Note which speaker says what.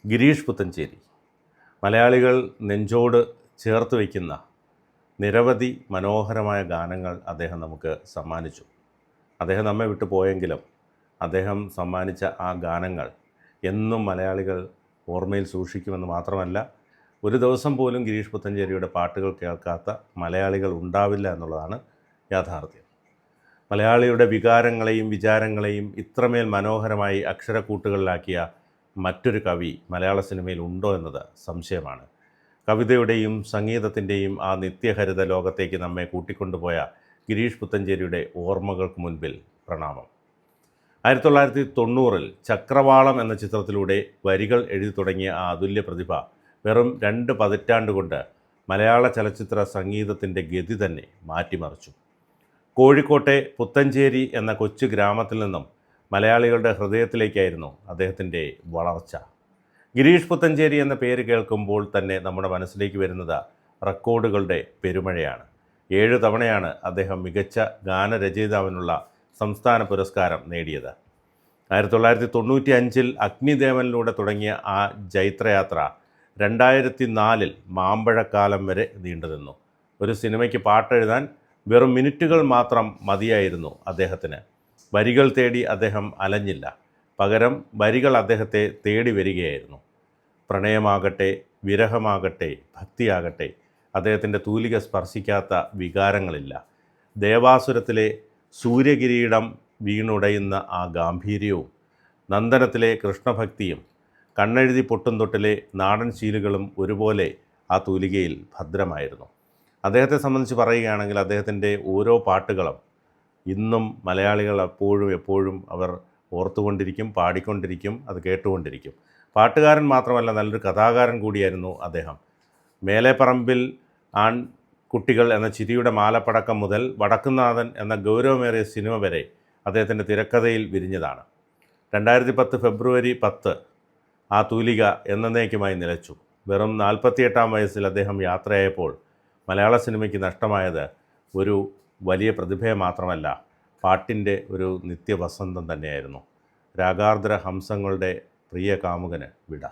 Speaker 1: ഗിരീഷ് പുത്തഞ്ചേരി മലയാളികൾ നെഞ്ചോട് ചേർത്ത് വയ്ക്കുന്ന നിരവധി മനോഹരമായ ഗാനങ്ങൾ അദ്ദേഹം നമുക്ക് സമ്മാനിച്ചു. അദ്ദേഹം നമ്മെ വിട്ടു പോയെങ്കിലും അദ്ദേഹം സമ്മാനിച്ച ആ ഗാനങ്ങൾ എന്നും മലയാളികൾ ഓർമ്മയിൽ സൂക്ഷിക്കുമെന്ന് മാത്രമല്ല, ഒരു ദിവസം പോലും ഗിരീഷ് പുത്തഞ്ചേരിയുടെ പാട്ടുകൾ കേൾക്കാത്ത മലയാളികൾ ഉണ്ടാവില്ല എന്നുള്ളതാണ് യാഥാർത്ഥ്യം. മലയാളിയുടെ വികാരങ്ങളെയും വിചാരങ്ങളെയും ഇത്രമേൽ മനോഹരമായി അക്ഷരക്കൂട്ടുകളിലാക്കിയ മറ്റൊരു കവി മലയാള സിനിമയിൽ ഉണ്ടോ എന്നത് സംശയമാണ്. കവിതയുടെയും സംഗീതത്തിൻ്റെയും ആ നിത്യഹരിത ലോകത്തേക്ക് നമ്മെ കൂട്ടിക്കൊണ്ടുപോയ ഗിരീഷ് പുത്തഞ്ചേരിയുടെ ഓർമ്മകൾക്ക് മുൻപിൽ പ്രണാമം. 1990 ചക്രവാളം എന്ന ചിത്രത്തിലൂടെ വരികൾ എഴുതി തുടങ്ങിയ ആ അതുല്യ പ്രതിഭ വെറും 2 പതിറ്റാണ്ട് കൊണ്ട് മലയാള ചലച്ചിത്ര സംഗീതത്തിൻ്റെ ഗതി തന്നെ മാറ്റിമറിച്ചു. കോഴിക്കോട്ടെ പുത്തഞ്ചേരി എന്ന കൊച്ചു ഗ്രാമത്തിൽ നിന്നും മലയാളികളുടെ ഹൃദയത്തിലേക്കായിരുന്നു അദ്ദേഹത്തിൻ്റെ വളർച്ച. ഗിരീഷ് പുത്തഞ്ചേരി എന്ന പേര് കേൾക്കുമ്പോൾ തന്നെ നമ്മുടെ മനസ്സിലേക്ക് വരുന്നത് റെക്കോർഡുകളുടെ പെരുമഴയാണ്. 7 തവണയാണ് അദ്ദേഹം മികച്ച ഗാനരചയിതാവിനുള്ള സംസ്ഥാന പുരസ്കാരം നേടിയത്. 1995 അഗ്നിദേവനിലൂടെ തുടങ്ങിയ ആ ജൈത്രയാത്ര 2004 മാമ്പഴക്കാലം വരെ നീണ്ടുനിന്നു. ഒരു സിനിമയ്ക്ക് പാട്ടെഴുതാൻ വെറും മിനിറ്റുകൾ മാത്രം മതിയായിരുന്നു അദ്ദേഹത്തിന്. വരികൾ തേടി അദ്ദേഹം അലഞ്ഞില്ല, പകരം വരികൾ അദ്ദേഹത്തെ തേടി വരികയായിരുന്നു. പ്രണയമാകട്ടെ, വിരഹമാകട്ടെ, ഭക്തിയാകട്ടെ, അദ്ദേഹത്തിൻ്റെ തൂലിക സ്പർശിക്കാത്ത വികാരങ്ങളില്ല. ദേവാസുരത്തിലെ സൂര്യകിരീടം വീണുടയുന്ന ആ ഗാംഭീര്യവും, നന്ദനത്തിലെ കൃഷ്ണഭക്തിയും, കണ്ണെഴുതി പൊട്ടും തൊട്ടിലെ നാടൻ ശീലുകളും ഒരുപോലെ ആ തൂലികയിൽ ഭദ്രമായിരുന്നു. അദ്ദേഹത്തെ സംബന്ധിച്ച് പറയുകയാണെങ്കിൽ അദ്ദേഹത്തിൻ്റെ ഓരോ പാട്ടുകളും ഇന്നും മലയാളികൾ എപ്പോഴും അവർ ഓർത്തുകൊണ്ടിരിക്കും, പാടിക്കൊണ്ടിരിക്കും, അത് കേട്ടുകൊണ്ടിരിക്കും. പാട്ടുകാരൻ മാത്രമല്ല, നല്ലൊരു കഥാകാരൻ കൂടിയായിരുന്നു അദ്ദേഹം. മേലെപ്പറമ്പിൽ ആൺകുട്ടികൾ എന്ന ചിരിയുടെ മാലപ്പടക്കം മുതൽ വടക്കുന്നാഥൻ എന്ന ഗൗരവമേറിയ സിനിമ വരെ അദ്ദേഹത്തിൻ്റെ തിരക്കഥയിൽ വിരിഞ്ഞതാണ്. 2010 ഫെബ്രുവരി 10 ആ തൂലിക എന്നേക്കുമായി നിലച്ചു. വെറും 48-ാം വയസ്സിൽ അദ്ദേഹം യാത്രയായപ്പോൾ മലയാള സിനിമയ്ക്ക് നഷ്ടമായത് ഒരു വലിയ പ്രതിഭയെ മാത്രമല്ല, പാട്ടിൻ്റെ ഒരു നിത്യവസന്തം തന്നെയായിരുന്നു. രാഗാർദ്ര ഹംസങ്ങളുടെ പ്രിയ കാമുകന് വിട.